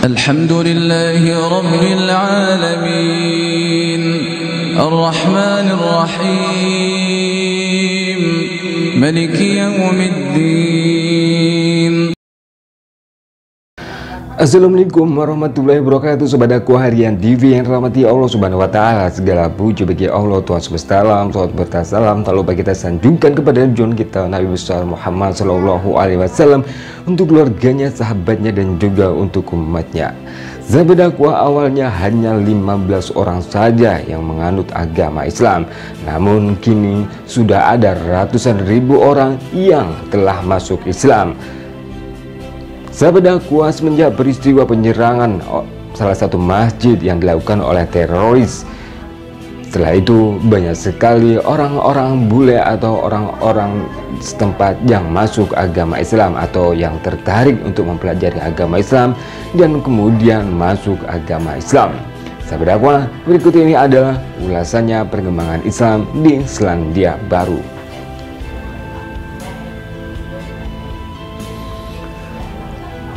Alhamdulillahi Rabbil Alamin Ar-Rahmanir Rahim Maliki Yawmiddin. Assalamualaikum warahmatullahi wabarakatuh. Sobatku harian TV yang rahmati Allah Subhanahu wa taala. Segala puji bagi Allah Tuhan semesta alam. Salawat bertasalam tak lupa kita sanjungkan kepada junjungan kita Nabi besar Muhammad sallallahu alaihi wasallam, untuk keluarganya, sahabatnya dan juga untuk umatnya. Sahabat dakwah, awalnya hanya 15 orang saja yang menganut agama Islam. Namun kini sudah ada ratusan ribu orang yang telah masuk Islam. Sahabat dakwah, semenjak peristiwa penyerangan salah satu masjid yang dilakukan oleh teroris, setelah itu banyak sekali orang-orang bule atau orang-orang setempat yang masuk agama Islam atau yang tertarik untuk mempelajari agama Islam dan kemudian masuk agama Islam. Sahabat dakwah, berikut ini adalah ulasannya perkembangan Islam di Selandia Baru.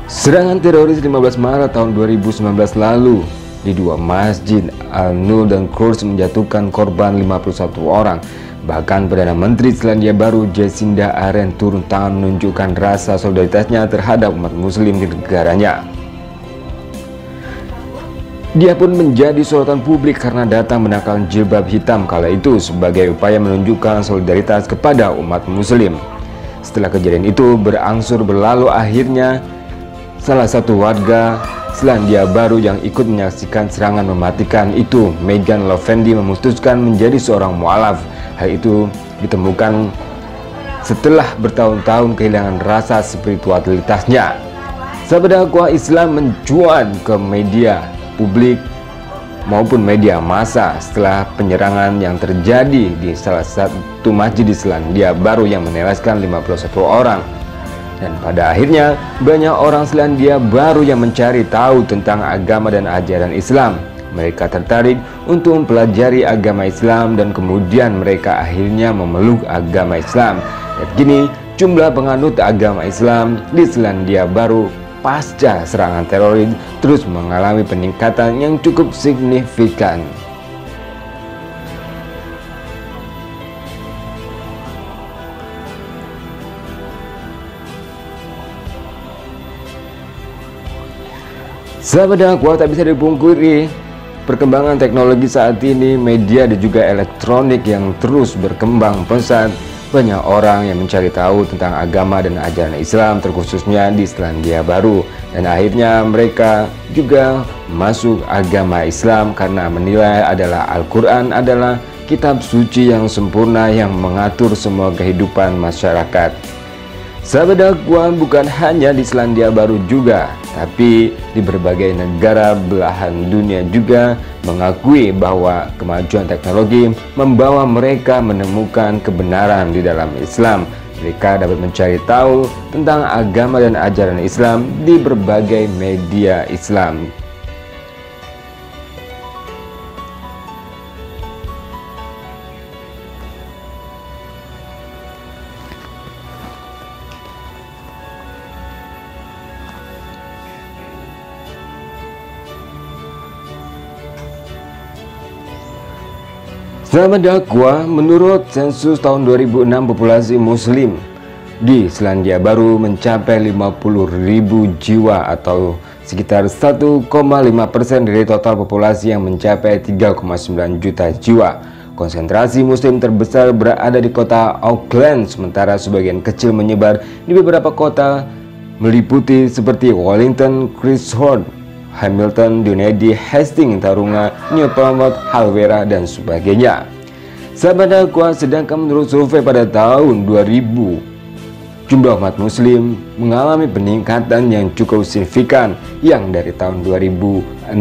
Serangan teroris 15 Maret tahun 2019 lalu di dua masjid Al-Nur dan Quds menjatuhkan korban 51 orang. Bahkan Perdana Menteri Selandia Baru Jacinda Ardern turun tangan menunjukkan rasa solidaritasnya terhadap umat muslim di negaranya. Dia pun menjadi sorotan publik karena datang mengenakan jilbab hitam kala itu sebagai upaya menunjukkan solidaritas kepada umat muslim. Setelah kejadian itu berangsur berlalu, akhirnya salah satu warga Selandia Baru yang ikut menyaksikan serangan mematikan itu, Megan Lovendi, memutuskan menjadi seorang mu'alaf. Hal itu ditemukan setelah bertahun-tahun kehilangan rasa spiritualitasnya. Sahabat dakwah, Islam mencuat ke media publik maupun media massa setelah penyerangan yang terjadi di salah satu masjid di Selandia Baru yang menewaskan 51 orang. Dan pada akhirnya banyak orang Selandia Baru yang mencari tahu tentang agama dan ajaran Islam. Mereka tertarik untuk mempelajari agama Islam dan kemudian mereka akhirnya memeluk agama Islam. Dan kini jumlah penganut agama Islam di Selandia Baru pasca serangan teroris terus mengalami peningkatan yang cukup signifikan. Sahabat dakwah, tak bisa dipungkiri perkembangan teknologi saat ini, media dan juga elektronik yang terus berkembang pesat. Banyak orang yang mencari tahu tentang agama dan ajaran Islam, terkhususnya di Selandia Baru, dan akhirnya mereka juga masuk agama Islam karena menilai adalah Al-Quran adalah kitab suci yang sempurna yang mengatur semua kehidupan masyarakat. Sahabat dakwah, bukan hanya di Selandia Baru juga, tapi di berbagai negara belahan dunia juga mengakui bahwa kemajuan teknologi membawa mereka menemukan kebenaran di dalam Islam. Mereka dapat mencari tahu tentang agama dan ajaran Islam di berbagai media Islam. Sahabat dakwah, menurut sensus tahun 2006, populasi muslim di Selandia Baru mencapai 50.000 jiwa atau sekitar 1,5% dari total populasi yang mencapai 3,9 juta jiwa. Konsentrasi muslim terbesar berada di kota Auckland, sementara sebagian kecil menyebar di beberapa kota meliputi seperti Wellington, Christchurch, Hamilton, Dunedin, Hastings, Tauranga, New Plymouth, Halwera, dan sebagainya. Sahabat dakwah, sedangkan menurut survei pada tahun 2000, jumlah umat muslim mengalami peningkatan yang cukup signifikan, yang dari tahun 2006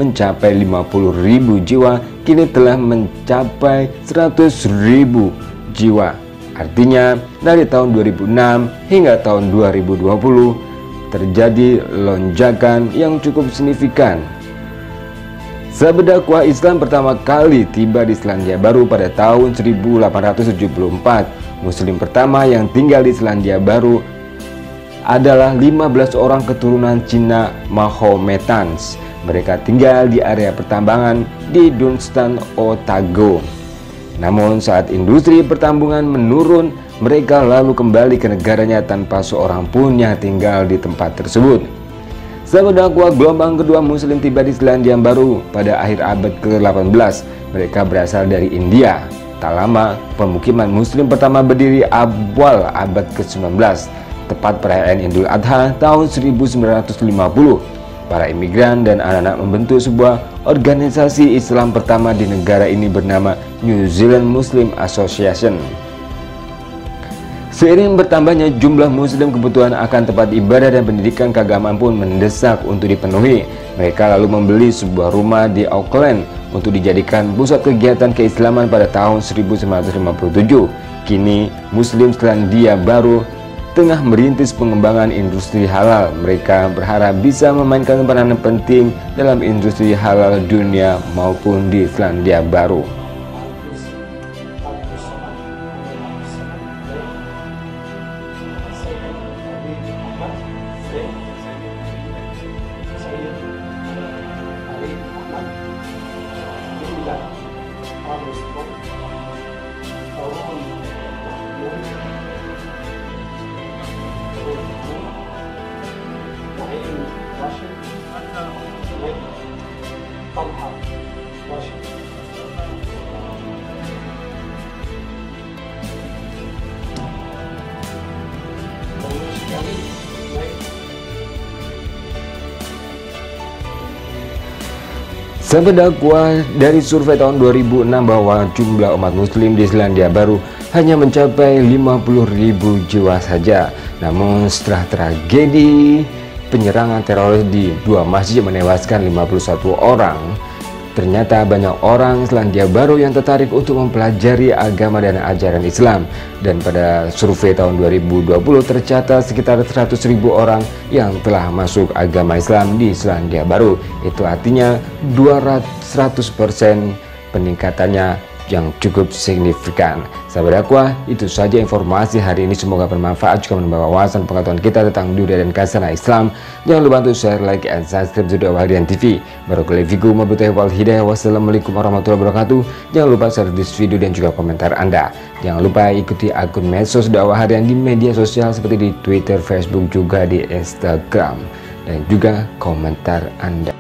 mencapai 50.000 jiwa, kini telah mencapai 100.000 jiwa. Artinya dari tahun 2006 hingga tahun 2020 terjadi lonjakan yang cukup signifikan. Sahabat dakwah, Islam pertama kali tiba di Selandia Baru pada tahun 1874. Muslim pertama yang tinggal di Selandia Baru adalah 15 orang keturunan Cina Mahometaans. Mereka tinggal di area pertambangan di Dunstan, Otago. Namun saat industri pertambangan menurun, mereka lalu kembali ke negaranya tanpa seorang pun yang tinggal di tempat tersebut. Sahabat dakwah, gelombang kedua Muslim tiba di Selandia Baru pada akhir abad ke-18. Mereka berasal dari India. Tak lama, pemukiman Muslim pertama berdiri awal abad ke-19, tepat perayaan Idul Adha tahun 1950. Para imigran dan anak-anak membentuk sebuah organisasi Islam pertama di negara ini bernama New Zealand Muslim Association. Seiring bertambahnya jumlah Muslim, kebutuhan akan tempat ibadah dan pendidikan keagamaan pun mendesak untuk dipenuhi. Mereka lalu membeli sebuah rumah di Auckland untuk dijadikan pusat kegiatan keislaman pada tahun 1957. Kini Muslim Selandia Baru tengah merintis pengembangan industri halal. Mereka berharap bisa memainkan peranan penting dalam industri halal dunia maupun di Selandia Baru. Sahabat dakwah, dari survei tahun 2006 bahwa jumlah umat muslim di Selandia Baru hanya mencapai 50.000 jiwa saja. Namun setelah tragedi penyerangan teroris di dua masjid menewaskan 51 orang, ternyata banyak orang Selandia Baru yang tertarik untuk mempelajari agama dan ajaran Islam. Dan pada survei tahun 2020 tercatat sekitar 100.000 orang yang telah masuk agama Islam di Selandia Baru. Itu artinya 100% peningkatannya yang cukup signifikan. Sahabat dakwah, itu saja informasi hari ini, semoga bermanfaat juga menambah wawasan pengetahuan kita tentang dunia dan kasanah Islam. Jangan lupa untuk share, like, and subscribe di Dakwah Harian TV. Barakallahu fikum wabillahi wal hidayah. Wassalamualaikum warahmatullahi wabarakatuh. Jangan lupa share this video dan juga komentar Anda. Jangan lupa ikuti akun medsos Dakwah Harian di media sosial seperti di Twitter, Facebook, juga di Instagram, dan juga komentar Anda.